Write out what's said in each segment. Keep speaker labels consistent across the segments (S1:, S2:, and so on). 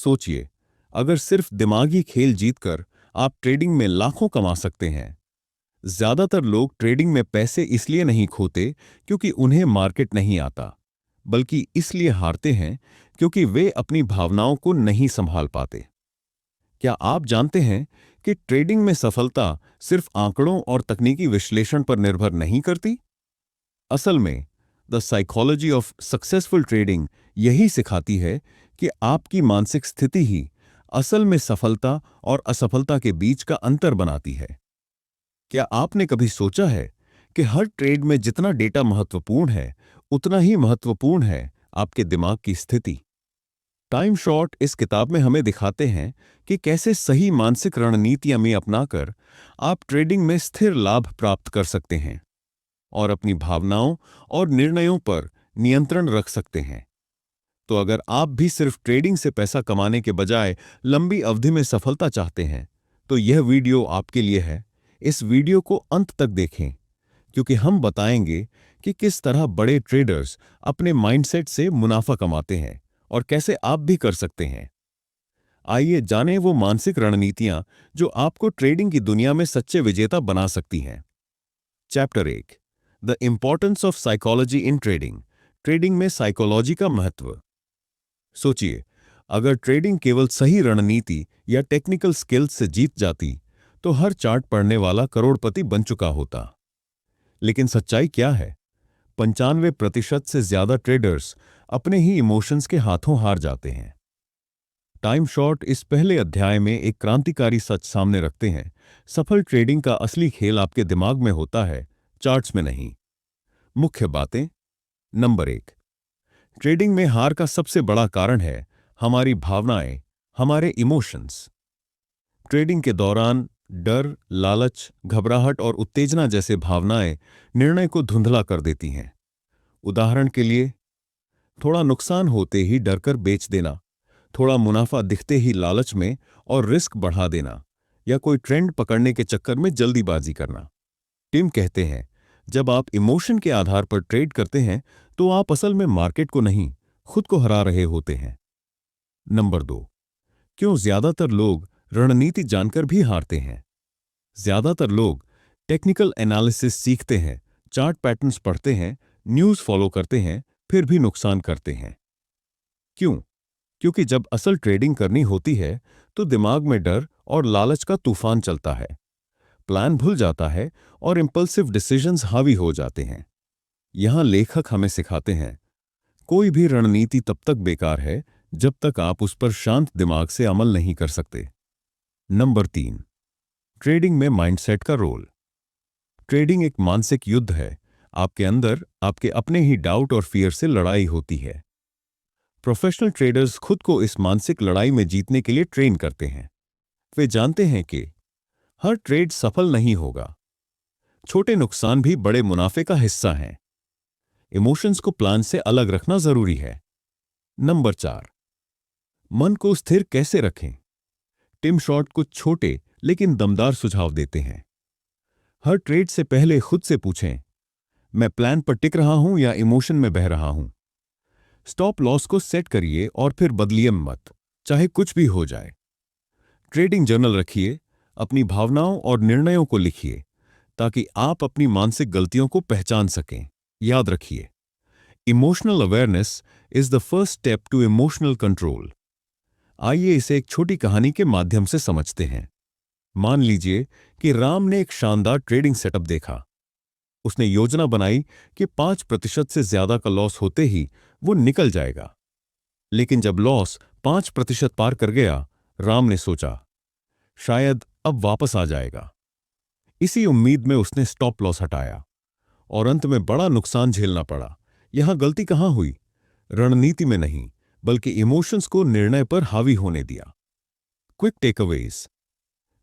S1: सोचिए, अगर सिर्फ दिमागी खेल जीतकर आप ट्रेडिंग में लाखों कमा सकते हैं। ज्यादातर लोग ट्रेडिंग में पैसे इसलिए नहीं खोते क्योंकि उन्हें मार्केट नहीं आता, बल्कि इसलिए हारते हैं क्योंकि वे अपनी भावनाओं को नहीं संभाल पाते। क्या आप जानते हैं कि ट्रेडिंग में सफलता सिर्फ आंकड़ों और तकनीकी विश्लेषण पर निर्भर नहीं करती? असल में the psychology of successful trading यही सिखाती है कि आपकी मानसिक स्थिति ही असल में सफलता और असफलता के बीच का अंतर बनाती है। क्या आपने कभी सोचा है कि हर ट्रेड में जितना डेटा महत्वपूर्ण है, उतना ही महत्वपूर्ण है आपके दिमाग की स्थिति? टाइम शॉर्ट इस किताब में हमें दिखाते हैं कि कैसे सही मानसिक रणनीतियां में अपनाकर आप ट्रेडिंग में स्थिर लाभ प्राप्त कर सकते हैं और अपनी भावनाओं और निर्णयों पर नियंत्रण रख सकते हैं। तो अगर आप भी सिर्फ ट्रेडिंग से पैसा कमाने के बजाय लंबी अवधि में सफलता चाहते हैं, तो यह वीडियो आपके लिए है। इस वीडियो को अंत तक देखें, क्योंकि हम बताएंगे कि किस तरह बड़े ट्रेडर्स अपने माइंडसेट से मुनाफा कमाते हैं और कैसे आप भी कर सकते हैं। आइए जानें वो मानसिक रणनीतियां जो आपको ट्रेडिंग की दुनिया में सच्चे विजेता बना सकती हैं। Chapter 1, the importance of psychology in trading. Trading में साइकोलॉजी का महत्व। सोचिए, अगर ट्रेडिंग केवल सही रणनीति या टेक्निकल स्किल्स से जीत जाती, तो हर चार्ट पढ़ने वाला करोड़पति बन चुका होता। लेकिन सच्चाई क्या है? 95% से ज्यादा ट्रेडर्स अपने ही इमोशंस के हाथों हार जाते हैं। टाइम शॉर्ट इस पहले अध्याय में एक क्रांतिकारी सच सामने रखते हैं। सफल ट्रेडिंग का असली खेल आपके दिमाग में होता है, चार्ट्स में नहीं। मुख्य बातें। नंबर 1, ट्रेडिंग में हार का सबसे बड़ा कारण है हमारी भावनाएं, हमारे इमोशंस। ट्रेडिंग के दौरान डर, लालच, घबराहट और उत्तेजना जैसे भावनाएं निर्णय को धुंधला कर देती हैं। उदाहरण के लिए, थोड़ा नुकसान होते ही डरकर बेच देना, थोड़ा मुनाफा दिखते ही लालच में और रिस्क बढ़ा देना, या कोई ट्रेंड पकड़ने के चक्कर में जल्दीबाजी करना। टिम कहते हैं, जब आप इमोशन के आधार पर ट्रेड करते हैं, तो आप असल में मार्केट को नहीं, खुद को हरा रहे होते हैं। नंबर 2, क्यों ज्यादातर लोग रणनीति जानकर भी हारते हैं? ज्यादातर लोग टेक्निकल एनालिसिस सीखते हैं, चार्ट पैटर्न्स पढ़ते हैं, न्यूज़ फॉलो करते हैं, फिर भी नुकसान करते हैं। क्यों? क्योंकि जब असल ट्रेडिंग करनी होती है, तो दिमाग में डर और लालच का तूफान चलता है, प्लान भूल जाता है और इंपल्सिव डिसीजंस हावी हो जाते हैं। यहां लेखक हमें सिखाते हैं, कोई भी रणनीति तब तक बेकार है जब तक आप उस पर शांत दिमाग से अमल नहीं कर सकते। नंबर 3, ट्रेडिंग में माइंडसेट का रोल। ट्रेडिंग एक मानसिक युद्ध है। आपके अंदर आपके अपने ही डाउट और फियर से लड़ाई होती है। प्रोफेशनल ट्रेडर्स खुद को इस मानसिक लड़ाई में जीतने के लिए ट्रेन करते हैं। वे जानते हैं कि हर ट्रेड सफल नहीं होगा, छोटे नुकसान भी बड़े मुनाफे का हिस्सा हैं। इमोशंस को प्लान से अलग रखना जरूरी है। नंबर 4, मन को स्थिर कैसे रखें? टिम शॉर्ट कुछ छोटे लेकिन दमदार सुझाव देते हैं। हर ट्रेड से पहले खुद से पूछें, मैं प्लान पर टिक रहा हूं या इमोशन में बह रहा हूं? स्टॉप लॉस को सेट करिए और फिर बदलिए मत, चाहे कुछ भी हो जाए। ट्रेडिंग जर्नल रखिए, अपनी भावनाओं और निर्णयों को लिखिए, ताकि आप अपनी मानसिक गलतियों को पहचान सकें। याद रखिए, emotional awareness is the first step to emotional control. आइए इसे एक छोटी कहानी के माध्यम से समझते हैं। मान लीजिए कि राम ने एक शानदार ट्रेडिंग सेटअप देखा। उसने योजना बनाई कि 5% से ज्यादा का लॉस होते ही वो निकल जाएगा। लेकिन जब लॉस 5% पार कर गया, राम ने सोचा, शायद अब वापस आ जाएगा। इसी उम्मीद में उसने स्टॉप लॉस हटाया और अंत में बड़ा नुकसान झेलना पड़ा। यहां गलती कहां हुई? रणनीति में नहीं, बल्कि इमोशंस को निर्णय पर हावी होने दिया। Quick takeaways.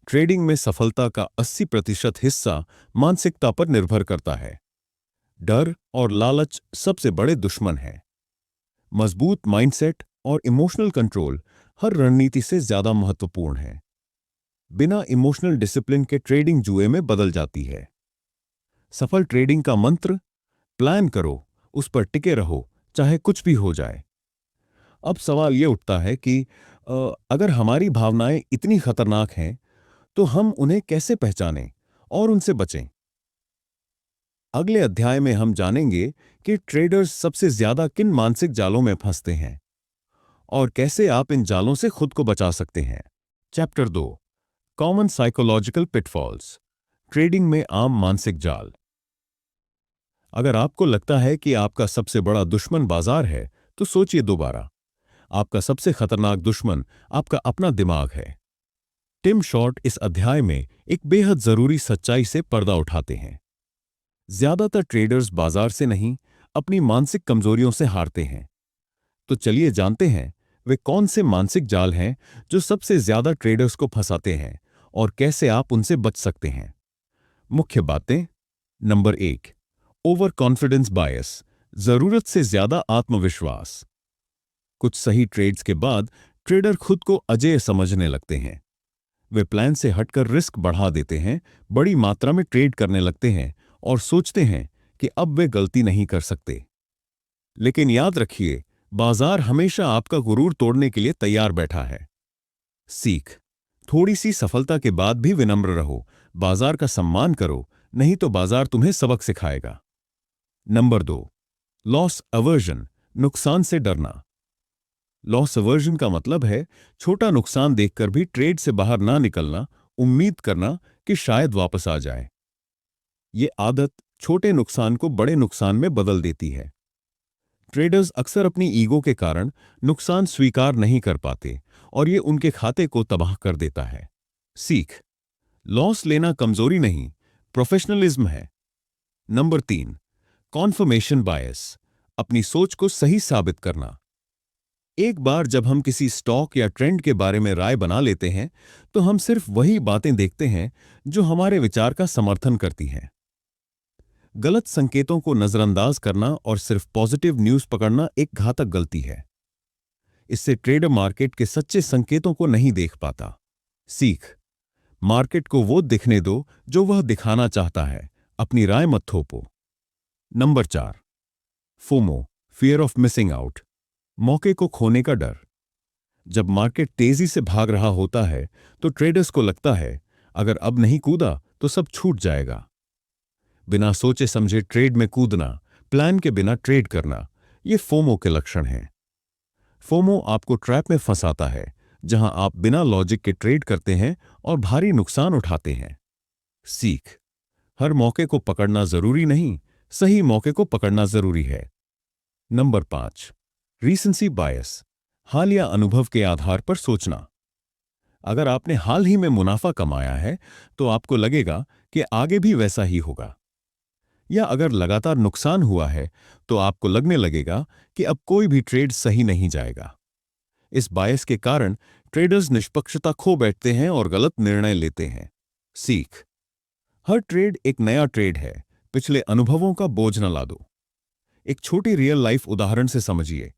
S1: ट्रेडिंग में सफलता का 80% हिस्सा मानसिकता पर निर्भर करता है। डर और लालच सबसे बड़े दुश्मन हैं। मजबूत माइंडसेट और इमोशनल कंट्रोल हर रणनीति से ज्यादा महत्वपूर्ण है। बिना इमोशनल डिसिप्लिन के ट्रेडिंग जुए में बदल जाती है। सफल ट्रेडिंग का मंत्र, प्लान करो, उस पर टिके रहो, चाहे कुछ भी हो जाए। अब सवाल यह उठता है कि अगर हमारी भावनाएं इतनी खतरनाक हैं, तो हम उन्हें कैसे पहचानें और उनसे बचें? अगले अध्याय में हम जानेंगे कि ट्रेडर्स सबसे ज्यादा किन मानसिक जालों में फंसते हैं और कैसे आप इन जालों से खुद को बचा सकते हैं। Chapter 2, common psychological pitfalls, trading में आम मानसिक जाल। अगर आपको लगता है कि आपका सबसे बड़ा दुश्मन बाजार है, तो सोचिए दोबारा। आपका सबसे खतरनाक दुश्मन आपका अपना दिमाग है। टिम शॉर्ट इस अध्याय में एक बेहद जरूरी सच्चाई से पर्दा उठाते हैं। ज्यादातर ट्रेडर्स बाजार से नहीं, अपनी मानसिक कमजोरियों से हारते हैं। तो चलिए जानते हैं वे कौन से मानसिक जाल हैं जो सबसे ज्यादा ट्रेडर्स को फंसाते हैं और कैसे आप उनसे बच सकते हैं। मुख्य बातें। नंबर 1, ओवर कॉन्फिडेंस बायस, जरूरत से ज्यादा आत्मविश्वास। कुछ सही ट्रेड्स के बाद ट्रेडर खुद को अजेय समझने लगते हैं। वे प्लान से हटकर रिस्क बढ़ा देते हैं, बड़ी मात्रा में ट्रेड करने लगते हैं और सोचते हैं कि अब वे गलती नहीं कर सकते। लेकिन याद रखिए, बाजार हमेशा आपका गुरूर तोड़ने के लिए तैयार बैठा है। सीख। थोड़ी सी सफलता के बाद भी विनम्र रहो, बाजार का सम्मान करो, नहीं तो बाजार तुम्हें सबक सिखाएगा। नंबर 2, लॉस अवर्जन, नुकसान से डरना। लॉस अवर्जन का मतलब है छोटा नुकसान देखकर भी ट्रेड से बाहर ना निकलना, उम्मीद करना कि शायद वापस आ जाए। ये आदत छोटे नुकसान को बड़े नुकसान में बदल देती है। ट्रेडर्स अक्सर अपनी ईगो के कारण नुकसान स्वीकार नहीं कर पाते और ये उनके खाते को तबाह कर देता है। सीख। लॉस लेना कमजोरी नहीं, प्रोफेशनलिज्म है। नंबर 3, कॉन्फर्मेशन बायस, अपनी सोच को सही साबित करना। एक बार जब हम किसी स्टॉक या ट्रेंड के बारे में राय बना लेते हैं, तो हम सिर्फ वही बातें देखते हैं जो हमारे विचार का समर्थन करती हैं। गलत संकेतों को नजरअंदाज करना और सिर्फ पॉजिटिव न्यूज पकड़ना एक घातक गलती है। इससे ट्रेडर मार्केट के सच्चे संकेतों को नहीं देख पाता। सीख। मार्केट को वो दिखने दो जो वह दिखाना चाहता है, अपनी राय मत थोपो। Number 4, FOMO, fear of missing out, मौके को खोने का डर। जब मार्केट तेजी से भाग रहा होता है, तो ट्रेडर्स को लगता है अगर अब नहीं कूदा तो सब छूट जाएगा। बिना सोचे समझे ट्रेड में कूदना, प्लान के बिना ट्रेड करना, ये फोमो के लक्षण हैं। फोमो आपको ट्रैप में फंसाता है, जहां आप बिना लॉजिक के ट्रेड करते हैं और भारी नुकसान उठाते हैं। सीख। हर मौके को पकड़ना जरूरी नहीं, सही मौके को पकड़ना जरूरी है। नंबर 5, रीसेंसी बायस, हालिया अनुभव के आधार पर सोचना। अगर आपने हाल ही में मुनाफा कमाया है, तो आपको लगेगा कि आगे भी वैसा ही होगा। या अगर लगातार नुकसान हुआ है, तो आपको लगने लगेगा कि अब कोई भी ट्रेड सही नहीं जाएगा। इस बायस के कारण ट्रेडर्स निष्पक्षता खो बैठते हैं और गलत निर्णय लेते हैं। सीख। हर ट्रेड एक नया ट्रेड है, पिछले अनुभवों का बोझ न ला दो। एक छोटी रियल लाइफ उदाहरण से समझिए।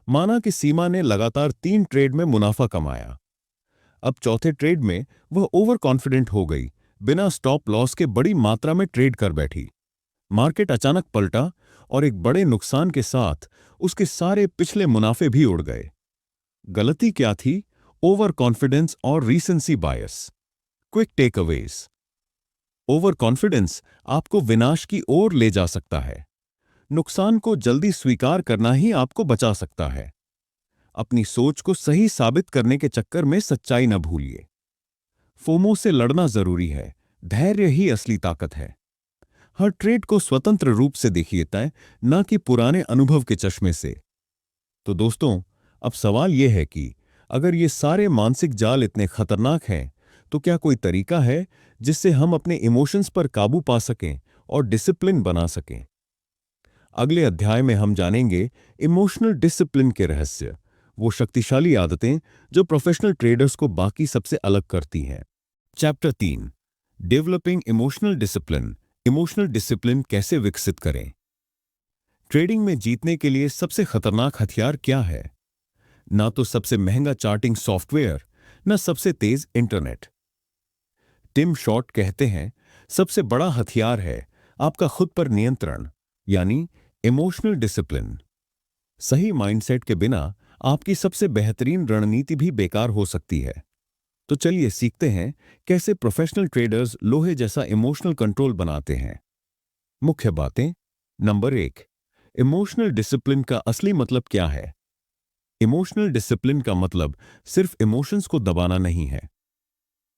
S1: माना कि सीमा ने लगातार 3 ट्रेड में मुनाफा कमाया। अब चौथे ट्रेड में वह ओवर कॉन्फिडेंट हो गई, बिना स्टॉप लॉस के बड़ी मात्रा में ट्रेड कर बैठी। मार्केट अचानक पलटा और एक बड़े नुकसान के साथ उसके सारे पिछले मुनाफे भी उड़ गए। गलती क्या थी? ओवर कॉन्फिडेंस और recency bias. Quick takeaways. Over confidence आपको विनाश की ओर ले जा सकता है। नुकसान को जल्दी स्वीकार करना ही आपको बचा सकता है। अपनी सोच को सही साबित करने के चक्कर में सच्चाई न भूलिए। फोमो से लड़ना जरूरी है, धैर्य ही असली ताकत है। हर ट्रेड को स्वतंत्र रूप से देखिए तय, न कि पुराने अनुभव के चश्मे से। तो दोस्तों, अब सवाल यह है कि अगर ये सारे मानसिक जाल इतने खतरनाक हैं, तो क्या कोई तरीका है जिससे हम अपने इमोशंस पर काबू पा सकें और डिसिप्लिन बना सकें? अगले अध्याय में हम जानेंगे इमोशनल डिसिप्लिन के रहस्य, वो शक्तिशाली आदतें जो प्रोफेशनल ट्रेडर्स को बाकी सबसे अलग करती हैं। Chapter 3, developing emotional discipline, emotional discipline कैसे विकसित करें? ट्रेडिंग में जीतने के लिए सबसे खतरनाक हथियार क्या है? ना तो सबसे महंगा चार्टिंग सॉफ्टवेयर, ना सबसे तेज इंटरनेट। टिम शॉर्ट कहते हैं, सबसे बड़ा हथियार है आपका खुद पर नियंत्रण, यानी इमोशनल डिसिप्लिन। सही माइंडसेट के बिना आपकी सबसे बेहतरीन रणनीति भी बेकार हो सकती है। तो चलिए सीखते हैं कैसे प्रोफेशनल ट्रेडर्स लोहे जैसा इमोशनल कंट्रोल बनाते हैं। मुख्य बातें। नंबर 1, इमोशनल डिसिप्लिन का असली मतलब क्या है? इमोशनल डिसिप्लिन का मतलब सिर्फ इमोशंस को दबाना नहीं है।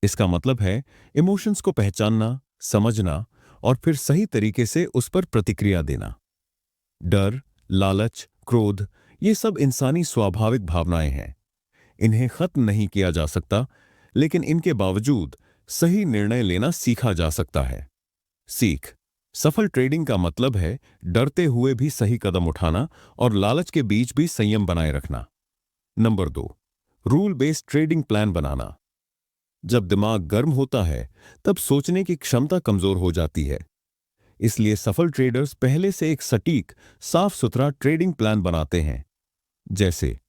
S1: इसका मतलब है इमोशंस को पहचानना, समझना और फिर सही तरीके से उस पर प्रतिक्रिया देना। डर, लालच, क्रोध, ये सब इंसानी स्वाभाविक भावनाएं हैं। इन्हें खत्म नहीं किया जा सकता, लेकिन इनके बावजूद सही निर्णय लेना सीखा जा सकता है। सीख। सफल ट्रेडिंग का मतलब है डरते हुए भी सही कदम उठाना और लालच के बीच भी संयम बनाए रखना। Number 2, rule based trading plan बनाना। जब दिमाग गर्म होता है, तब सोचने की क्षमता कमजोर हो जाती है। इसलिए सफल ट्रेडर्स पहले से एक सटीक, साफ सुथरा ट्रेडिंग प्लान बनाते हैं। जैसे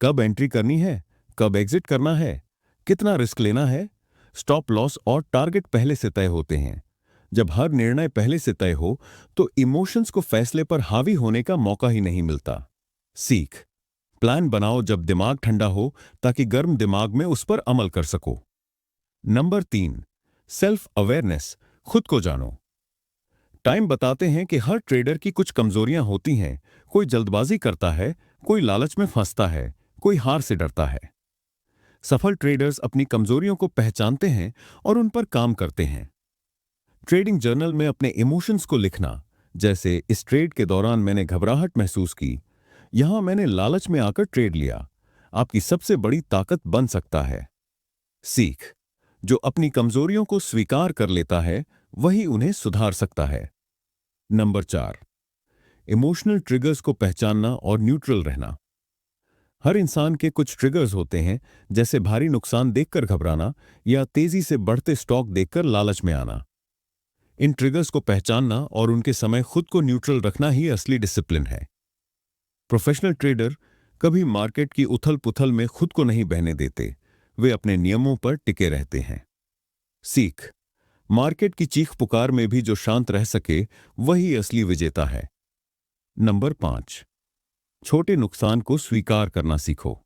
S1: कब एंट्री करनी है, कब एग्जिट करना है, कितना रिस्क लेना है। स्टॉप लॉस और टारगेट पहले से तय होते हैं। जब हर निर्णय पहले से तय हो, तो इमोशंस को फैसले पर हावी होने का मौका ही नहीं मिलता। सीख। प्लान बनाओ जब दिमाग ठंडा हो, ताकि गर्म दिमाग में उस पर अमल कर सको। नंबर 3, सेल्फ अवेयरनेस, खुद को जानो। टाइम बताते हैं कि हर ट्रेडर की कुछ कमजोरियां होती हैं। कोई जल्दबाजी करता है, कोई लालच में फंसता है, कोई हार से डरता है। सफल ट्रेडर्स अपनी कमजोरियों को पहचानते हैं और उन पर काम करते हैं। ट्रेडिंग जर्नल में अपने इमोशंस को लिखना, जैसे इस ट्रेड के दौरान मैंने घबराहट महसूस की, यहां मैंने लालच में आकर ट्रेड लिया, आपकी सबसे बड़ी ताकत बन सकता है। सीख। जो अपनी कमजोरियों को स्वीकार कर लेता है, वही उन्हें सुधार सकता है। नंबर 4, इमोशनल ट्रिगर्स को पहचानना और न्यूट्रल रहना। हर इंसान के कुछ ट्रिगर्स होते हैं, जैसे भारी नुकसान देखकर घबराना या तेजी से बढ़ते स्टॉक देखकर लालच में आना। इन ट्रिगर्स को पहचानना और उनके समय खुद को न्यूट्रल रखना ही असली डिसिप्लिन है। प्रोफेशनल ट्रेडर कभी मार्केट की उथल-पुथल में खुद को नहीं बहने देते, वे अपने नियमों पर टिके रहते हैं। सीख। मार्केट की चीख पुकार में भी जो शांत रह सके, वही असली विजेता है। नंबर 5, छोटे नुकसान को स्वीकार करना सीखो।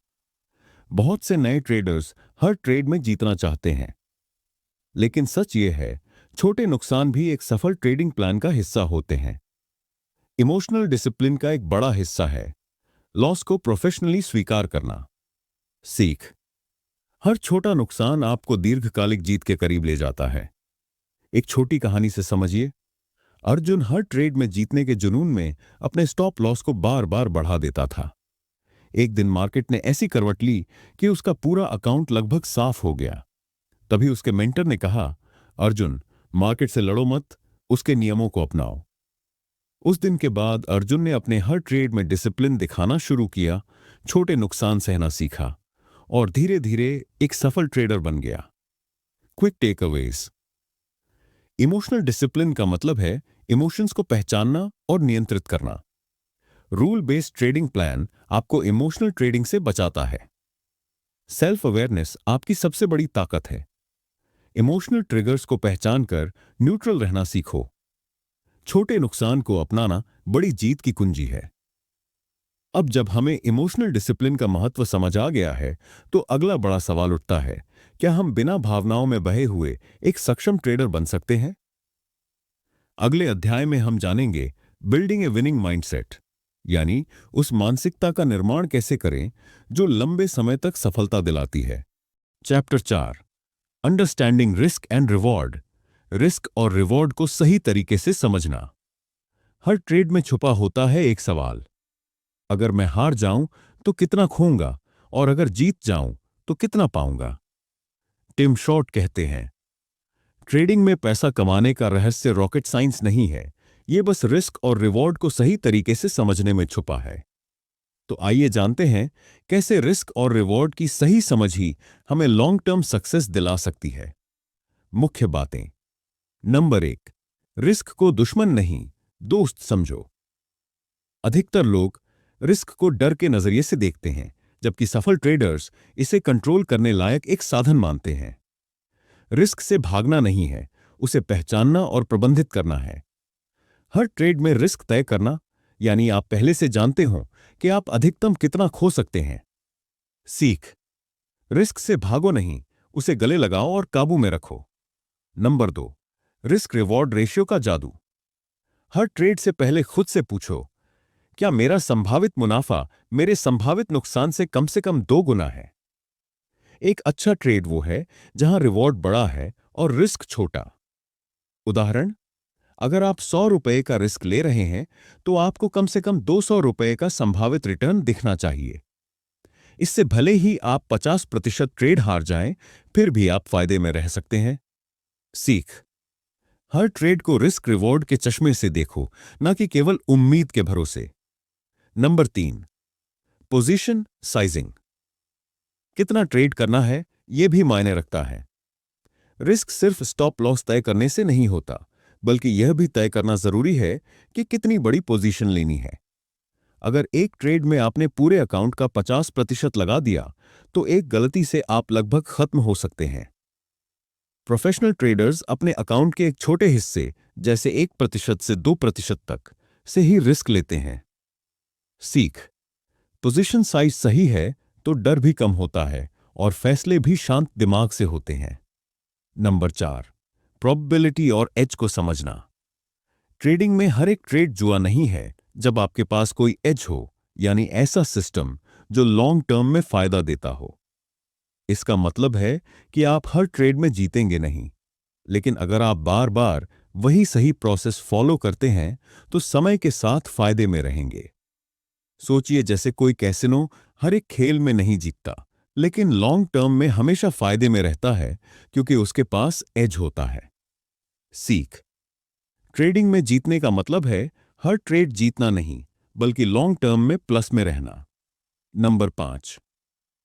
S1: बहुत से नए ट्रेडर्स हर ट्रेड में जीतना चाहते हैं, लेकिन सच ये है, छोटे नुकसान भी एक सफल ट्रेडिंग प्लान का हिस्सा होते हैं। इमोशनल डिसिप्लिन का एक बड़ा हिस्सा है लॉस को प्रोफेशनली स्वीकार करना। सीख। हर छोटा नुकसान आपको दीर्घकालिक जीत के करीब ले जाता है। एक छोटी कहानी से समझिए। अर्जुन हर ट्रेड में जीतने के जुनून में अपने स्टॉप लॉस को बार बार बढ़ा देता था। एक दिन मार्केट ने ऐसी करवट ली कि उसका पूरा अकाउंट लगभग साफ हो गया। तभी उसके मेंटर ने कहा, अर्जुन, मार्केट से लड़ो मत, उसके नियमों को अपनाओ। उस दिन के बाद अर्जुन ने अपने हर ट्रेड में डिसिप्लिन दिखाना शुरू किया, छोटे नुकसान सहना सीखा और धीरे धीरे एक सफल ट्रेडर बन गया। Quick takeaways. इमोशनल डिसिप्लिन का मतलब है इमोशंस को पहचानना और नियंत्रित करना। रूल बेस्ड ट्रेडिंग प्लान आपको इमोशनल ट्रेडिंग से बचाता है। सेल्फ अवेयरनेस आपकी सबसे बड़ी ताकत है। इमोशनल ट्रिगर्स को पहचानकर न्यूट्रल रहना सीखो। छोटे नुकसान को अपनाना बड़ी जीत की कुंजी है। अब जब हमें इमोशनल डिसिप्लिन का महत्व समझ आ गया है, तो अगला बड़ा सवाल उठता है, क्या हम बिना भावनाओं में बहे हुए एक सक्षम ट्रेडर बन सकते हैं? अगले अध्याय में हम जानेंगे बिल्डिंग ए विनिंग माइंडसेट, यानी उस मानसिकता का निर्माण कैसे करें जो लंबे समय तक सफलता दिलाती है। Chapter 4, understanding risk and reward. Risk और रिवॉर्ड को सही तरीके से समझना। हर ट्रेड में छुपा होता है एक सवाल, अगर मैं हार जाऊं तो कितना खोऊंगा, और अगर जीत जाऊं तो कितना पाऊंगा। टिम शॉर्ट कहते हैं, ट्रेडिंग में पैसा कमाने का रहस्य रॉकेट साइंस नहीं है, यह बस रिस्क और रिवॉर्ड को सही तरीके से समझने में छुपा है। तो आइए जानते हैं कैसे रिस्क और रिवॉर्ड की सही समझ ही हमें लॉन्ग टर्म सक्सेस दिला सकती है। मुख्य बातें। नंबर 1, रिस्क को दुश्मन नहीं, दोस्त समझो। अधिकतर लोग रिस्क को डर के नजरिए से देखते हैं, जबकि सफल ट्रेडर्स इसे कंट्रोल करने लायक एक साधन मानते हैं। रिस्क से भागना नहीं है, उसे पहचानना और प्रबंधित करना है। हर ट्रेड में रिस्क तय करना, यानी आप पहले से जानते हो कि आप अधिकतम कितना खो सकते हैं, सीख, रिस्क से भागो नहीं, उसे गले लगाओ और काबू में रखो। नंबर 2, रिस्क रिवॉर्ड रेशियो का जादू। हर ट्रेड से पहले खुद से पूछो, क्या मेरा संभावित मुनाफा मेरे संभावित नुकसान से कम 2 गुना है? एक अच्छा ट्रेड वो है जहां रिवॉर्ड बड़ा है और रिस्क छोटा। उदाहरण, अगर आप 100 रुपए का रिस्क ले रहे हैं तो आपको कम से कम 200 रुपए का संभावित रिटर्न दिखना चाहिए। इससे भले ही आप 50% ट्रेड हार जाएं, फिर भी आप फायदे में रह सकते हैं। सीख, हर ट्रेड को रिस्क रिवॉर्ड के चश्मे से देखो, न कि केवल उम्मीद के भरोसे। Number 3, position sizing. कितना ट्रेड करना है यह भी मायने रखता है। रिस्क सिर्फ स्टॉप लॉस तय करने से नहीं होता, बल्कि यह भी तय करना जरूरी है कि कितनी बड़ी पोजीशन लेनी है। अगर एक ट्रेड में आपने पूरे अकाउंट का 50% लगा दिया, तो एक गलती से आप लगभग खत्म हो सकते हैं। प्रोफेशनल ट्रेडर्स अपने अकाउंट के एक छोटे हिस्से, जैसे 1% से 2% तक, से ही रिस्क लेते हैं। सीख, पोजीशन साइज सही है तो डर भी कम होता है और फैसले भी शांत दिमाग से होते हैं। नंबर 4, प्रोबेबिलिटी और एज को समझना। ट्रेडिंग में हर एक ट्रेड जुआ नहीं है। जब आपके पास कोई एज हो, यानी ऐसा सिस्टम जो लॉन्ग टर्म में फायदा देता हो, इसका मतलब है कि आप हर ट्रेड में जीतेंगे नहीं, लेकिन अगर आप बार बार वही सही प्रोसेस फॉलो करते हैं तो समय के साथ फायदे में रहेंगे। सोचिए, जैसे कोई कैसिनो हर एक खेल में नहीं जीतता, लेकिन लॉन्ग टर्म में हमेशा फायदे में रहता है क्योंकि उसके पास एज होता है। सीख, ट्रेडिंग में जीतने का मतलब है हर ट्रेड जीतना नहीं, बल्कि लॉन्ग टर्म में प्लस में रहना। नंबर 5,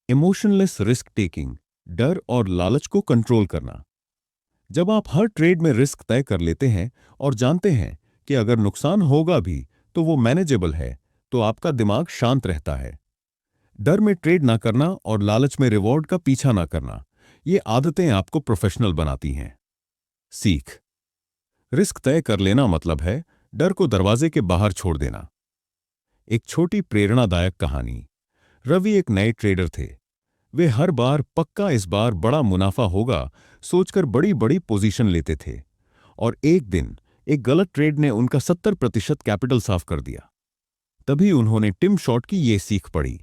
S1: इमोशनलेस रिस्क टेकिंग, डर और लालच को कंट्रोल करना। जब आप हर ट्रेड में रिस्क तय कर लेते हैं और जानते हैं कि अगर नुकसान होगा भी तो वो मैनेजेबल है, तो आपका दिमाग शांत रहता है। डर में ट्रेड ना करना और लालच में रिवॉर्ड का पीछा ना करना, ये आदतें आपको प्रोफेशनल बनाती हैं। सीख, रिस्क तय कर लेना मतलब है डर को दरवाजे के बाहर छोड़ देना। एक छोटी प्रेरणादायक कहानी। रवि एक नए ट्रेडर थे। वे हर बार पक्का इस बार बड़ा मुनाफा होगा सोचकर बड़ी बड़ी पोजीशन लेते थे, और एक दिन एक गलत ट्रेड ने उनका 70% कैपिटल साफ कर दिया। तभी उन्होंने टिम शॉर्ट की ये सीख पढ़ी,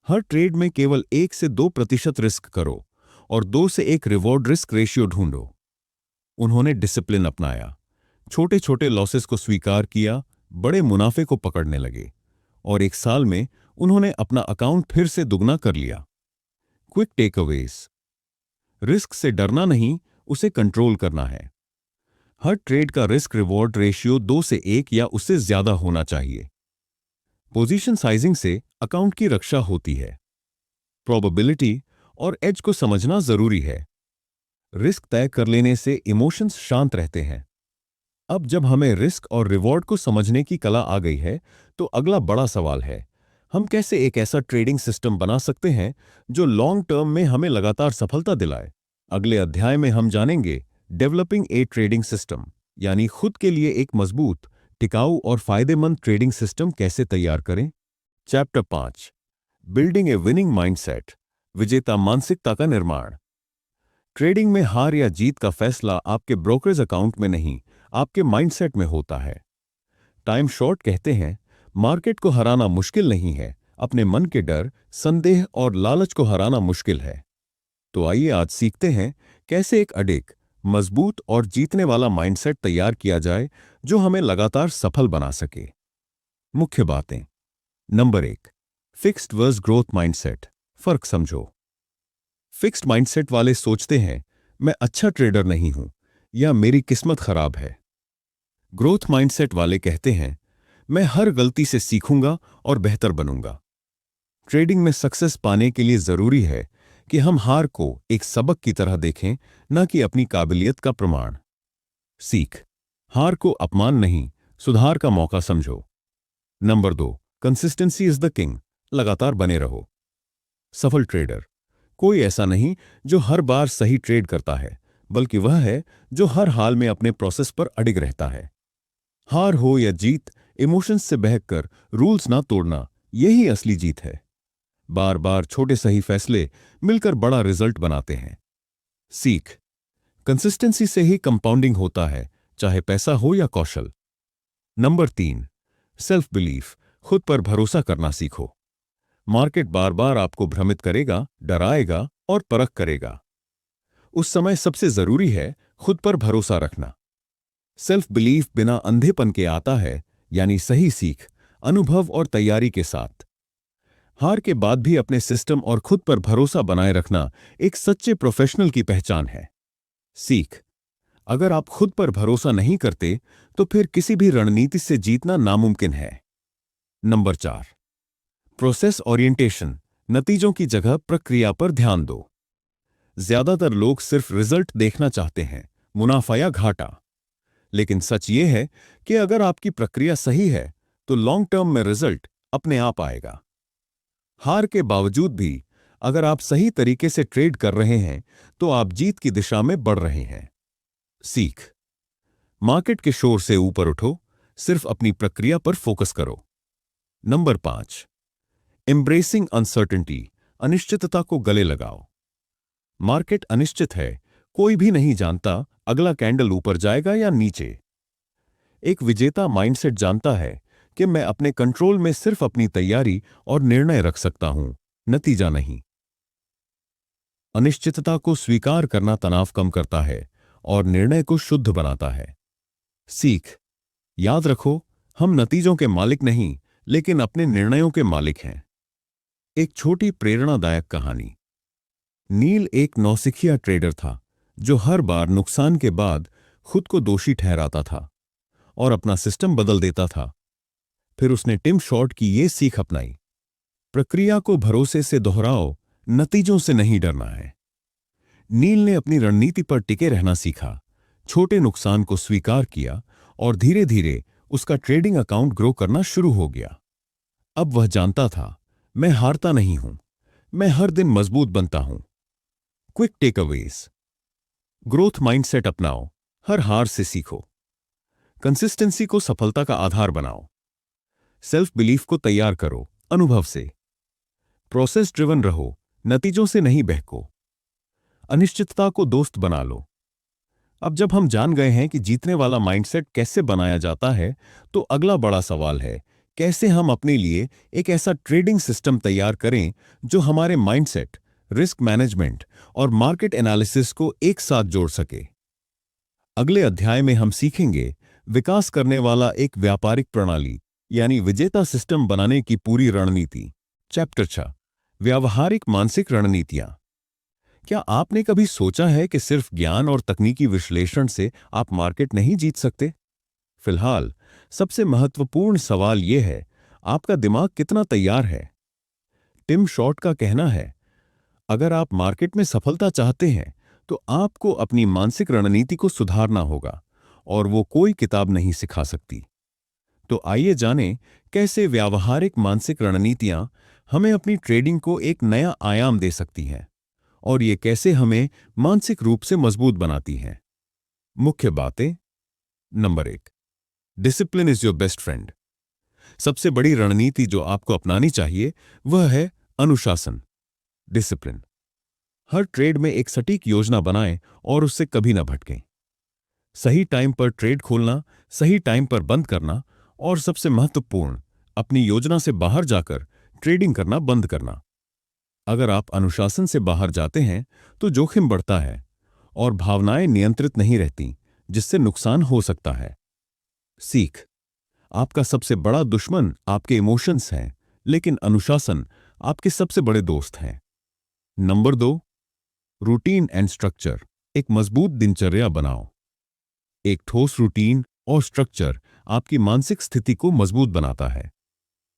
S1: हर ट्रेड में केवल 1 से 2% रिस्क करो और 2 से 1 रिवॉर्ड रिस्क रेशियो ढूंढो। उन्होंने डिसिप्लिन अपनाया, छोटे छोटे लॉसेस को स्वीकार किया, बड़े मुनाफे को पकड़ने लगे, और 1 साल में उन्होंने अपना अकाउंट फिर से दुगना कर लिया। क्विक टेकअवेज, रिस्क से डरना नहीं, उसे कंट्रोल करना है। हर ट्रेड का रिस्क रिवॉर्ड रेशियो 2 से 1 या उससे ज्यादा होना चाहिए। पोजीशन साइजिंग से अकाउंट की रक्षा होती है। प्रोबेबिलिटी और एज को समझना जरूरी है। रिस्क तय कर लेने से इमोशंस शांत रहते हैं। अब जब हमें रिस्क और रिवॉर्ड को समझने की कला आ गई है, तो अगला बड़ा सवाल है, हम कैसे एक ऐसा ट्रेडिंग सिस्टम बना सकते हैं जो लॉन्ग टर्म में हमें लगातार सफलता दिलाए। अगले अध्याय में हम जानेंगे डेवलपिंग ए ट्रेडिंग सिस्टम, यानी खुद के लिए एक मजबूत, टिकाऊ और फायदेमंद ट्रेडिंग सिस्टम कैसे तैयार करें। चैप्टर 5, बिल्डिंग ए विनिंग माइंडसेट, विजेता मानसिकता का निर्माण। ट्रेडिंग में हार या जीत का फैसला आपके ब्रोकरेज अकाउंट में नहीं, आपके माइंडसेट में होता है। टाइम शॉर्ट कहते हैं, मार्केट को हराना मुश्किल नहीं है, अपने मन के डर, संदेह और लालच को हराना मुश्किल है। तो आइए आज सीखते हैं कैसे एक अडिग, मजबूत और जीतने वाला माइंडसेट तैयार किया जाए जो हमें लगातार सफल बना सके। मुख्य बातें। Number 1, fixed versus growth mindset. फर्क समझो। फिक्स्ड माइंडसेट वाले सोचते हैं, मैं अच्छा ट्रेडर नहीं हूं या मेरी किस्मत खराब है। ग्रोथ माइंडसेट वाले कहते हैं, मैं हर गलती से सीखूंगा और बेहतर बनूंगा। ट्रेडिंग में सक्सेस पाने के लिए जरूरी है कि हम हार को एक सबक की तरह देखें, न कि अपनी काबिलियत का प्रमाण। सीख, हार को अपमान नहीं, सुधार का मौका समझो। Number 2, consistency is the king. लगातार बने रहो। सफल ट्रेडर कोई ऐसा नहीं जो हर बार सही ट्रेड करता है, बल्कि वह है जो हर हाल में अपने प्रोसेस पर अडिग रहता है। हार हो या जीत, इमोशंस से बहकर रूल्स ना तोड़ना, यही असली जीत है। बार बार छोटे सही फैसले मिलकर बड़ा रिजल्ट बनाते हैं। सीख। कंसिस्टेंसी से ही कंपाउंडिंग होता है, चाहे पैसा हो या कौशल। नंबर 3, सेल्फ बिलीफ, खुद पर भरोसा करना सीखो। मार्केट बार बार आपको भ्रमित करेगा, डराएगा और परख करेगा। उस समय सबसे जरूरी है खुद पर भरोसा रखना। सेल्फ बिलीफ बिना अंधेपन के आता है, यानी सही सीख, अनुभव और तैयारी के साथ। हार के बाद भी अपने सिस्टम और खुद पर भरोसा बनाए रखना एक सच्चे प्रोफेशनल की पहचान है। सीख। अगर आप खुद पर भरोसा नहीं करते तो फिर किसी भी रणनीति से जीतना नामुमकिन है। नंबर 4, प्रोसेस ओरिएंटेशन, नतीजों की जगह प्रक्रिया पर ध्यान दो। ज्यादातर लोग सिर्फ रिजल्ट देखना चाहते हैं, मुनाफा या घाटा। लेकिन सच ये है कि अगर आपकी प्रक्रिया सही है तो लॉन्ग टर्म में रिजल्ट अपने आप आएगा। हार के बावजूद भी अगर आप सही तरीके से ट्रेड कर रहे हैं तो आप जीत की दिशा में बढ़ रहे हैं। सीख। मार्केट के शोर से ऊपर उठो, सिर्फ अपनी प्रक्रिया पर फोकस करो। नंबर 5, एम्ब्रेसिंग अनसर्टेनिटी, अनिश्चितता को गले लगाओ। मार्केट अनिश्चित है, कोई भी नहीं जानता अगला कैंडल ऊपर जाएगा या नीचे। एक विजेता माइंडसेट जानता है कि मैं अपने कंट्रोल में सिर्फ अपनी तैयारी और निर्णय रख सकता हूं, नतीजा नहीं। अनिश्चितता को स्वीकार करना तनाव कम करता है और निर्णय को शुद्ध बनाता है। सीख। याद रखो, हम नतीजों के मालिक नहीं, लेकिन अपने निर्णयों के मालिक हैं। एक छोटी प्रेरणादायक कहानी। नील एक नौसिखिया ट्रेडर था जो हर बार नुकसान के बाद खुद को दोषी ठहराता था और अपना सिस्टम बदल देता था। फिर उसने टिम शॉर्ट की ये सीख अपनाई, प्रक्रिया को भरोसे से दोहराओ, नतीजों से नहीं डरना है। नील ने अपनी रणनीति पर टिके रहना सीखा, छोटे नुकसान को स्वीकार किया और धीरे धीरे उसका ट्रेडिंग अकाउंट ग्रो करना शुरू हो गया। अब वह जानता था, मैं हारता नहीं हूं, मैं हर दिन मजबूत बनता हूं। Quick takeaways. ग्रोथ माइंडसेट अपनाओ, हर हार से सीखो। कंसिस्टेंसी को सफलता का आधार बनाओ। सेल्फ बिलीफ को तैयार करो, अनुभव से। प्रोसेस ड्रिवन रहो, नतीजों से नहीं बहको। अनिश्चितता को दोस्त बना लो। अब जब हम जान गए हैं कि जीतने वाला माइंडसेट कैसे बनाया जाता है, तो अगला बड़ा सवाल है, कैसे हम अपने लिए एक ऐसा ट्रेडिंग सिस्टम तैयार करें जो हमारे माइंडसेट, रिस्क मैनेजमेंट और मार्केट एनालिसिस को एक साथ जोड़ सके। अगले अध्याय में हम सीखेंगे विकास करने वाला एक व्यापारिक प्रणाली, यानी विजेता सिस्टम बनाने की पूरी रणनीति। चैप्टर 6, व्यावहारिक मानसिक रणनीतियां। क्या आपने कभी सोचा है कि सिर्फ ज्ञान और तकनीकी विश्लेषण से आप मार्केट नहीं जीत सकते? फिलहाल सबसे महत्वपूर्ण सवाल यह है, आपका दिमाग कितना तैयार है? टिम शॉर्ट का कहना है, अगर आप मार्केट में सफलता चाहते हैं तो आपको अपनी मानसिक रणनीति को सुधारना होगा और वो कोई किताब नहीं सिखा सकती। तो आइए जानें कैसे व्यावहारिक मानसिक रणनीतियां हमें अपनी ट्रेडिंग को एक नया आयाम दे सकती हैं और ये कैसे हमें मानसिक रूप से मजबूत बनाती हैं। मुख्य बातें। Number 1, discipline is your best friend. सबसे बड़ी रणनीति जो आपको अपनानी चाहिए वह है अनुशासन, डिसिप्लिन। हर ट्रेड में एक सटीक योजना बनाएं और उससे कभी ना भटकें। सही टाइम पर ट्रेड खोलना, सही टाइम पर बंद करना और सबसे महत्वपूर्ण, अपनी योजना से बाहर जाकर ट्रेडिंग करना बंद करना। अगर आप अनुशासन से बाहर जाते हैं तो जोखिम बढ़ता है और भावनाएं नियंत्रित नहीं रहती, जिससे नुकसान हो सकता है। सीख। आपका सबसे बड़ा दुश्मन आपके इमोशंस हैं, लेकिन अनुशासन आपके सबसे बड़े दोस्त हैं। Number 2, routine and structure. एक मजबूत दिनचर्या बनाओ। एक ठोस रूटीन और स्ट्रक्चर आपकी मानसिक स्थिति को मजबूत बनाता है।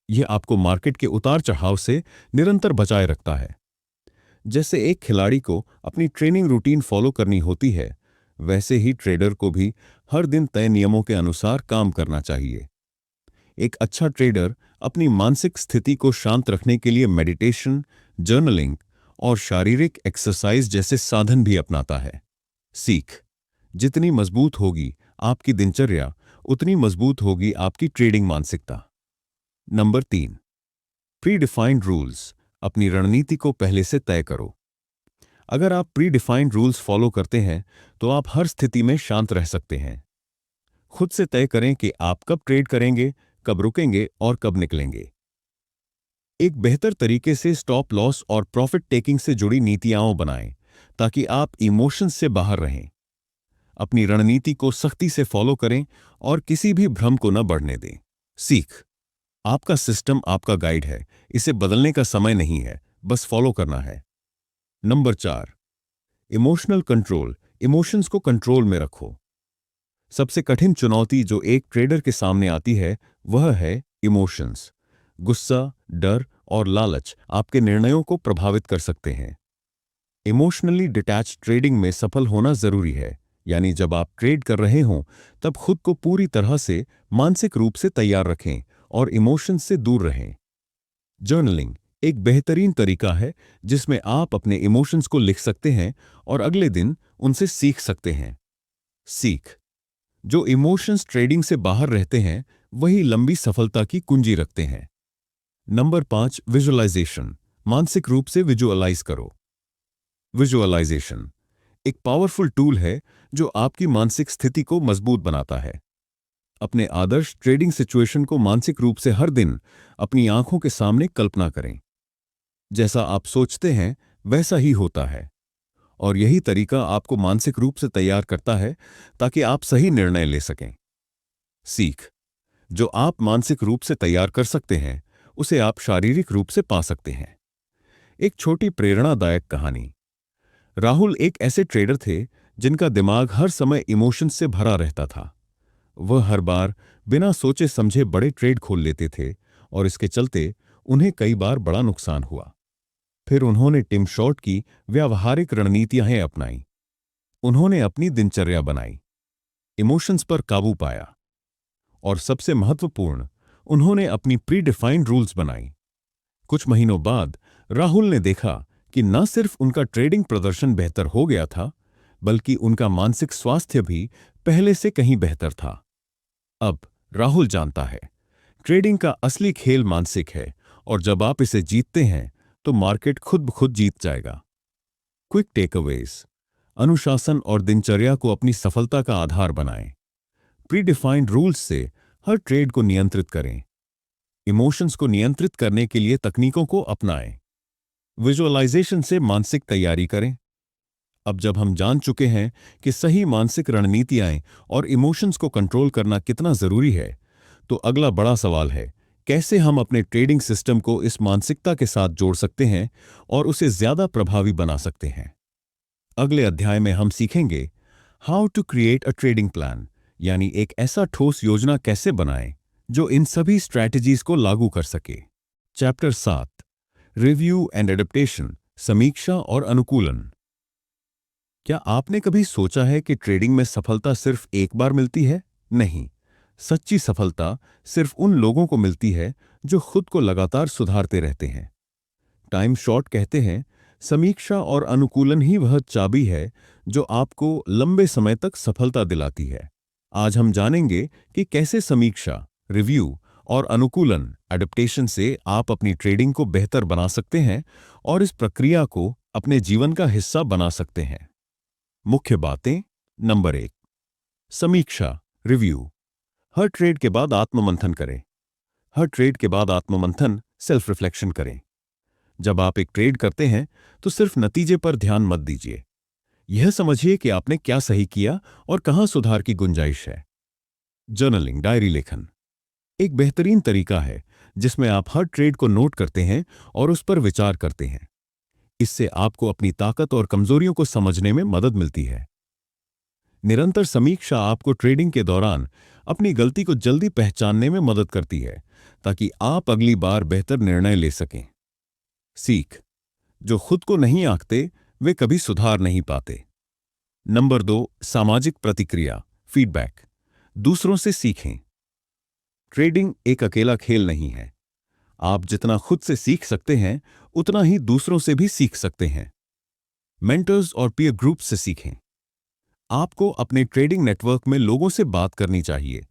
S1: यह आपको मार्केट के उतार चढ़ाव से निरंतर बचाए रखता है। जैसे एक खिलाड़ी को अपनी ट्रेनिंग रूटीन फॉलो करनी होती है, वैसे ही ट्रेडर को भी हर दिन तय नियमों के अनुसार काम करना चाहिए। एक अच्छा ट्रेडर अपनी मानसिक स्थिति को शांत रखने के लिए मेडिटेशन, जर्नलिंग और शारीरिक एक्सरसाइज जैसे साधन भी अपनाता है। सीख। जितनी मजबूत होगी आपकी दिनचर्या, उतनी मजबूत होगी आपकी ट्रेडिंग मानसिकता। नंबर 3, प्री डिफाइंड रूल्स, अपनी रणनीति को पहले से तय करो। अगर आप प्री डिफाइंड रूल्स फॉलो करते हैं तो आप हर स्थिति में शांत रह सकते हैं। खुद से तय करें कि आप कब ट्रेड करेंगे, कब रुकेंगे और कब निकलेंगे। एक बेहतर तरीके से स्टॉप लॉस और प्रॉफिट टेकिंग से जुड़ी नीतियां बनाएं ताकि आप इमोशंस से बाहर रहें। अपनी रणनीति को सख्ती से फॉलो करें और किसी भी भ्रम को न बढ़ने दें। सीख, आपका सिस्टम आपका गाइड है, इसे बदलने का समय नहीं है, बस फॉलो करना है। Number 4, emotional control. इमोशंस को कंट्रोल में रखो। सबसे कठिन चुनौती जो एक ट्रेडर के सामने आती है वह है इमोशंस। गुस्सा, डर और लालच आपके निर्णयों को प्रभावित कर सकते हैं। इमोशनली डिटैच ट्रेडिंग में सफल होना जरूरी है, यानी जब आप ट्रेड कर रहे हों तब खुद को पूरी तरह से मानसिक रूप से तैयार रखें और इमोशंस से दूर रहें। जर्नलिंग एक बेहतरीन तरीका है जिसमें आप अपने इमोशंस को लिख सकते हैं और अगले दिन उनसे सीख सकते हैं। सीख, जो इमोशंस ट्रेडिंग से बाहर रहते हैं वही लंबी सफलता की कुंजी रखते हैं। Number 5, visualisation. मानसिक रूप से विजुअलाइज करो। विजुअलाइजेशन एक पावरफुल टूल है जो आपकी मानसिक स्थिति को मजबूत बनाता है। अपने आदर्श ट्रेडिंग सिचुएशन को मानसिक रूप से हर दिन अपनी आंखों के सामने कल्पना करें। जैसा आप सोचते हैं वैसा ही होता है, और यही तरीका आपको मानसिक रूप से तैयार करता है ताकि आप सही निर्णय ले सकें। सीख, जो आप मानसिक रूप से तैयार कर सकते हैं उसे आप शारीरिक रूप से पा सकते हैं। एक छोटी प्रेरणादायक कहानी। राहुल एक ऐसे ट्रेडर थे जिनका दिमाग हर समय इमोशंस से भरा रहता था। वह हर बार बिना सोचे समझे बड़े ट्रेड खोल लेते थे और इसके चलते उन्हें कई बार बड़ा नुकसान हुआ। फिर उन्होंने टिम शॉर्ट की व्यावहारिक रणनीतियां अपनाई। उन्होंने अपनी दिनचर्या बनाई, इमोशंस पर काबू पाया और सबसे महत्वपूर्ण, उन्होंने अपनी प्री डिफाइंड रूल्स बनाई। कुछ महीनों बाद राहुल ने देखा कि न सिर्फ उनका ट्रेडिंग प्रदर्शन बेहतर हो गया था, बल्कि उनका मानसिक स्वास्थ्य भी पहले से कहीं बेहतर था। अब राहुल जानता है, ट्रेडिंग का असली खेल मानसिक है और जब आप इसे जीतते हैं तो मार्केट खुद ब खुद जीत जाएगा। Quick takeaways. अनुशासन और दिनचर्या को अपनी सफलता का आधार बनाएं। प्रीडिफाइंड रूल्स से हर ट्रेड को नियंत्रित करें। इमोशंस को नियंत्रित करने के लिए तकनीकों को अपनाएं। विजुअलाइजेशन से मानसिक तैयारी करें। अब जब हम जान चुके हैं कि सही मानसिक रणनीतियां और इमोशंस को कंट्रोल करना कितना जरूरी है, तो अगला बड़ा सवाल है, कैसे हम अपने ट्रेडिंग सिस्टम को इस मानसिकता के साथ जोड़ सकते हैं और उसे ज्यादा प्रभावी बना सकते हैं। अगले अध्याय में हम सीखेंगे how to create a trading plan, यानी एक ऐसा ठोस योजना कैसे बनाएं जो इन सभी स्ट्रैटेजीज को लागू कर सके। Chapter 7, review and adaptation. समीक्षा और अनुकूलन। क्या आपने कभी सोचा है कि ट्रेडिंग में सफलता सिर्फ एक बार मिलती है? नहीं, सच्ची सफलता सिर्फ उन लोगों को मिलती है जो खुद को लगातार सुधारते रहते हैं। टाइम शॉर्ट कहते हैं, समीक्षा और अनुकूलन ही वह चाबी है जो आपको लंबे समय तक सफलता दिलाती है। आज हम जानेंगे कि कैसे समीक्षा, रिव्यू और अनुकूलन, एडेप्टेशन से आप अपनी ट्रेडिंग को बेहतर बना सकते हैं और इस प्रक्रिया को अपने जीवन का हिस्सा बना सकते हैं। मुख्य बातें। नंबर 1, समीक्षा, रिव्यू। हर ट्रेड के बाद आत्ममंथन करें। हर ट्रेड के बाद आत्ममंथन, सेल्फ रिफ्लेक्शन करें। जब आप एक ट्रेड करते हैं तो सिर्फ नतीजे पर ध्यान मत दीजिए। यह समझिए कि आपने क्या सही किया और कहां सुधार की गुंजाइश है। जर्नलिंग, डायरी लेखन एक बेहतरीन तरीका है जिसमें आप हर ट्रेड को नोट करते हैं और उस पर विचार करते हैं। इससे आपको अपनी ताकत और कमजोरियों को समझने में मदद मिलती है। निरंतर समीक्षा आपको ट्रेडिंग के दौरान अपनी गलती को जल्दी पहचानने में मदद करती है ताकि आप अगली बार बेहतर निर्णय ले सकें। सीख, जो खुद को नहीं आंकते वे कभी सुधार नहीं पाते। नंबर 2, सामाजिक प्रतिक्रिया, फीडबैक। दूसरों से सीखें। ट्रेडिंग एक अकेला खेल नहीं है। आप जितना खुद से सीख सकते हैं उतना ही दूसरों से भी सीख सकते हैं। मेंटर्स और पीयर ग्रुप से सीखें। आपको अपने ट्रेडिंग नेटवर्क में लोगों से बात करनी चाहिए,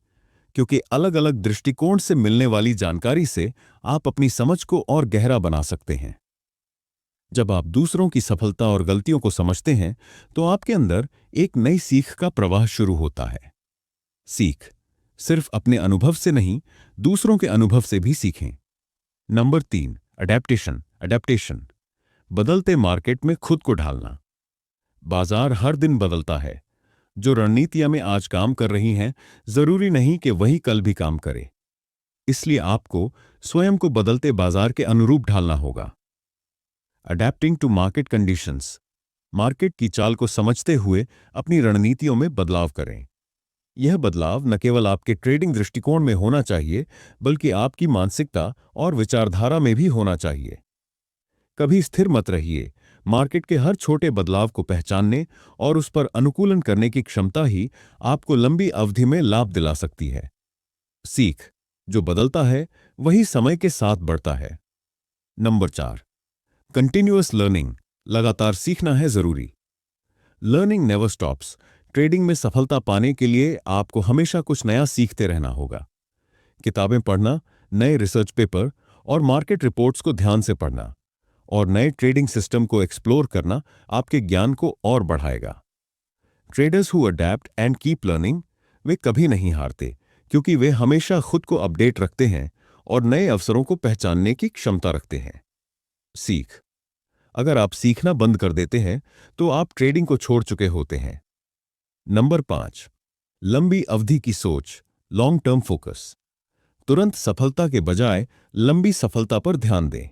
S1: क्योंकि अलग अलग दृष्टिकोण से मिलने वाली जानकारी से आप अपनी समझ को और गहरा बना सकते हैं। जब आप दूसरों की सफलता और गलतियों को समझते हैं तो आपके अंदर एक नई सीख का प्रवाह शुरू होता है। सीख सिर्फ अपने अनुभव से नहीं, दूसरों के अनुभव से भी सीखें। नंबर 3, अडेप्टेशन अडेप्टेशन बदलते मार्केट में खुद को ढालना। बाजार हर दिन बदलता है। जो रणनीतियां में आज काम कर रही हैं, जरूरी नहीं कि वही कल भी काम करे। इसलिए आपको स्वयं को बदलते बाजार के अनुरूप ढालना होगा। Adapting to market conditions market की चाल को समझते हुए अपनी रणनीतियों में बदलाव करें। यह बदलाव न केवल आपके ट्रेडिंग दृष्टिकोण में होना चाहिए, बल्कि आपकी मानसिकता और विचारधारा में भी होना चाहिए। कभी स्थिर मत रहिए। मार्केट के हर छोटे बदलाव को पहचानने और उस पर अनुकूलन करने की क्षमता ही आपको लंबी अवधि में लाभ दिला सकती है। सीख जो बदलता है वही समय के साथ बढ़ता है। नंबर 4, कंटिन्यूअस लर्निंग लगातार सीखना है जरूरी। लर्निंग नेवर स्टॉप्स ट्रेडिंग में सफलता पाने के लिए आपको हमेशा कुछ नया सीखते रहना होगा। किताबें पढ़ना, नए रिसर्च पेपर और मार्केट रिपोर्ट्स को ध्यान से पढ़ना और नए ट्रेडिंग सिस्टम को एक्सप्लोर करना आपके ज्ञान को और बढ़ाएगा। Traders who adapt and keep learning वे कभी नहीं हारते, क्योंकि वे हमेशा खुद को अपडेट रखते हैं और नए अवसरों को पहचानने की क्षमता रखते हैं। सीख अगर आप सीखना बंद कर देते हैं तो आप ट्रेडिंग को छोड़ चुके होते हैं। नंबर 5, लंबी अवधि की सोच लॉन्ग टर्म फोकस तुरंत सफलता के बजाय लंबी सफलता पर ध्यान दें।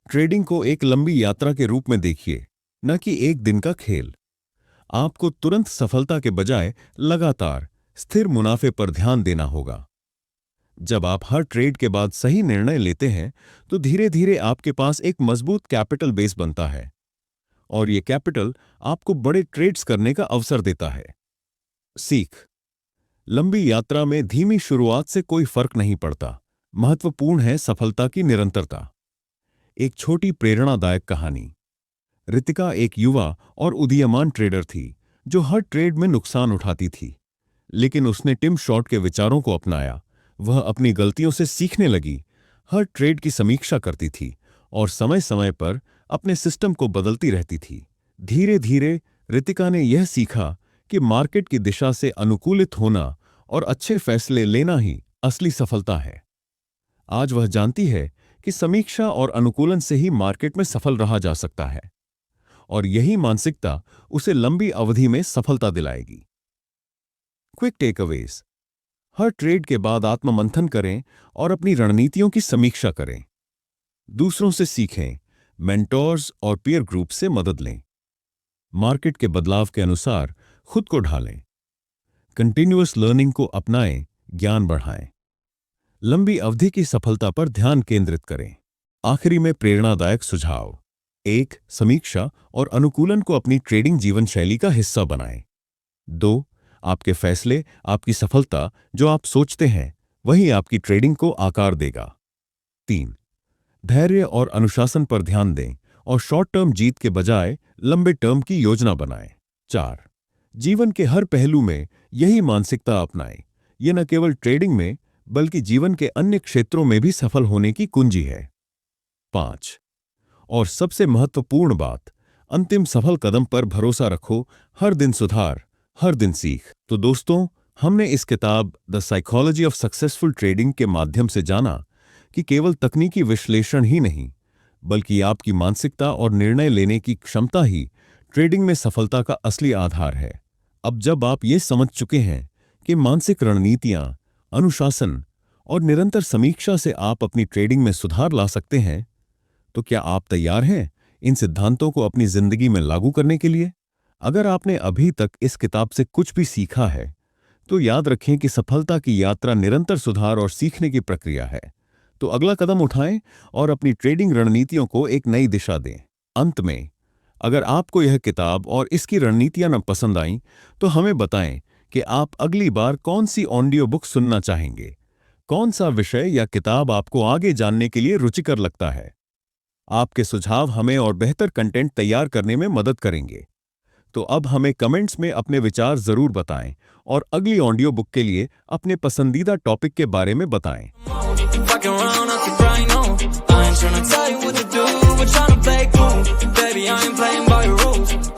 S1: ट्रेडिंग को एक लंबी यात्रा के रूप में देखिए, न कि एक दिन का खेल। आपको तुरंत सफलता के बजाय लगातार स्थिर मुनाफे पर ध्यान देना होगा। जब आप हर ट्रेड के बाद सही निर्णय लेते हैं तो धीरे धीरे आपके पास एक मजबूत कैपिटल बेस बनता है और ये कैपिटल आपको बड़े ट्रेड्स करने का अवसर देता है। सीख लंबी यात्रा में धीमी शुरुआत से कोई फर्क नहीं पड़ता, महत्वपूर्ण है सफलता की निरंतरता। एक छोटी प्रेरणादायक कहानी। रितिका एक युवा और उदीयमान ट्रेडर थी जो हर ट्रेड में नुकसान उठाती थी, लेकिन उसने टिम शॉर्ट के विचारों को अपनाया। वह अपनी गलतियों से सीखने लगी, हर ट्रेड की समीक्षा करती थी और समय समय पर अपने सिस्टम को बदलती रहती थी। धीरे धीरे रितिका ने यह सीखा कि मार्केट की दिशा से अनुकूलित होना और अच्छे फैसले लेना ही असली सफलता है। आज वह जानती है कि समीक्षा और अनुकूलन से ही मार्केट में सफल रहा जा सकता है और यही मानसिकता उसे लंबी अवधि में सफलता दिलाएगी। क्विक टेकअवेज हर ट्रेड के बाद आत्ममंथन करें और अपनी रणनीतियों की समीक्षा करें। दूसरों से सीखें, मेंटोर्स और पीयर ग्रुप से मदद लें। मार्केट के बदलाव के अनुसार खुद को ढालें। कंटिन्यूअस लर्निंग को अपनाएं, ज्ञान बढ़ाएं। लंबी अवधि की सफलता पर ध्यान केंद्रित करें। आखिरी में प्रेरणादायक सुझाव। 1, समीक्षा और अनुकूलन को अपनी ट्रेडिंग जीवन शैली का हिस्सा बनाएं। 2, आपके फैसले, आपकी सफलता, जो आप सोचते हैं वही आपकी ट्रेडिंग को आकार देगा। 3, धैर्य और अनुशासन पर ध्यान दें और शॉर्ट टर्म जीत के बजाय लंबे टर्म की योजना बनाएं। 4, जीवन के हर पहलू में यही मानसिकता अपनाएं। यह न केवल ट्रेडिंग में बल्कि जीवन के अन्य क्षेत्रों में भी सफल होने की कुंजी है। 5, और सबसे महत्वपूर्ण बात, अंतिम सफल कदम पर भरोसा रखो। हर दिन सुधार, हर दिन सीख। तो दोस्तों, हमने इस किताब the psychology of successful trading के माध्यम से जाना कि केवल तकनीकी विश्लेषण ही नहीं, बल्कि आपकी मानसिकता और निर्णय लेने की क्षमता ही ट्रेडिंग में सफलता का असली आधार है। अब जब आप ये समझ चुके हैं कि मानसिक रणनीतियां, अनुशासन और निरंतर समीक्षा से आप अपनी ट्रेडिंग में सुधार ला सकते हैं, तो क्या आप तैयार हैं इन सिद्धांतों को अपनी जिंदगी में लागू करने के लिए? अगर आपने अभी तक इस किताब से कुछ भी सीखा है, तो याद रखें कि सफलता की यात्रा निरंतर सुधार और सीखने की प्रक्रिया है। तो अगला कदम उठाएं और अपनी ट्रेडिंग रणनीतियों को एक नई दिशा दें। अंत में, अगर आपको यह किताब और इसकी रणनीतियां न पसंद आईं, तो हमें बताएं कि आप अगली बार कौन सी ऑडियो बुक सुनना चाहेंगे। कौन सा विषय या किताब आपको आगे जानने के लिए रुचिकर लगता है। आपके सुझाव हमें और बेहतर कंटेंट तैयार करने में मदद करेंगे। तो अब हमें कमेंट्स में अपने विचार जरूर बताएं और अगली ऑडियो बुक के लिए अपने पसंदीदा टॉपिक के बारे में बताएं।
S2: Fucking around, I keep right on. I ain't tryna tell you what to do, but tryna play cool. baby, I ain't playing by your rules.